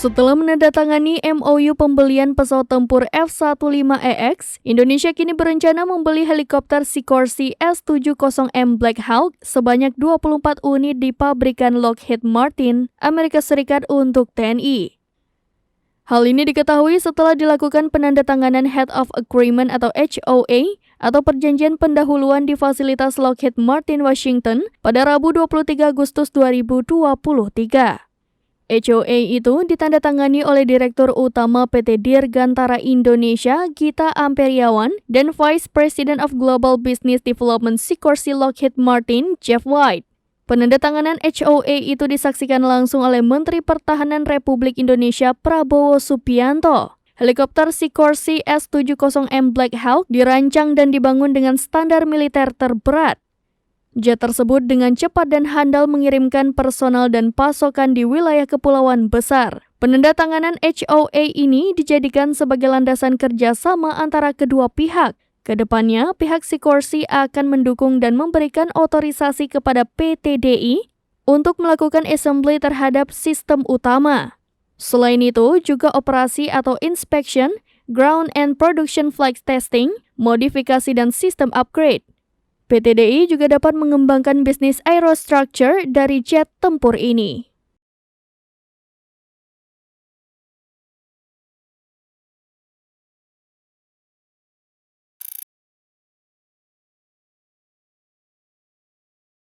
Setelah menandatangani MOU pembelian pesawat tempur F-15EX, Indonesia kini berencana membeli helikopter Sikorsky S-70M Black Hawk sebanyak 24 unit di pabrikan Lockheed Martin, Amerika Serikat untuk TNI. Hal ini diketahui setelah dilakukan penandatanganan Head of Agreement atau HOA atau perjanjian pendahuluan di fasilitas Lockheed Martin, Washington pada Rabu 23 Agustus 2023. HOA itu ditandatangani oleh Direktur Utama PT Dirgantara Indonesia, Gita Amperiawan, dan Vice President of Global Business Development Sikorsky Lockheed Martin, Jeff White. Penandatanganan HOA itu disaksikan langsung oleh Menteri Pertahanan Republik Indonesia Prabowo Subianto. Helikopter Sikorsky S-70M Black Hawk dirancang dan dibangun dengan standar militer terberat. Jet tersebut dengan cepat dan handal mengirimkan personal dan pasokan di wilayah kepulauan besar. Penandatanganan HOA ini dijadikan sebagai landasan kerjasama antara kedua pihak. Kedepannya, pihak Sikorsky akan mendukung dan memberikan otorisasi kepada PT DI untuk melakukan assembly terhadap sistem utama. Selain itu, juga operasi atau inspection, ground and production flight testing, modifikasi dan sistem upgrade. PT DI juga dapat mengembangkan bisnis aerostructure dari jet tempur ini.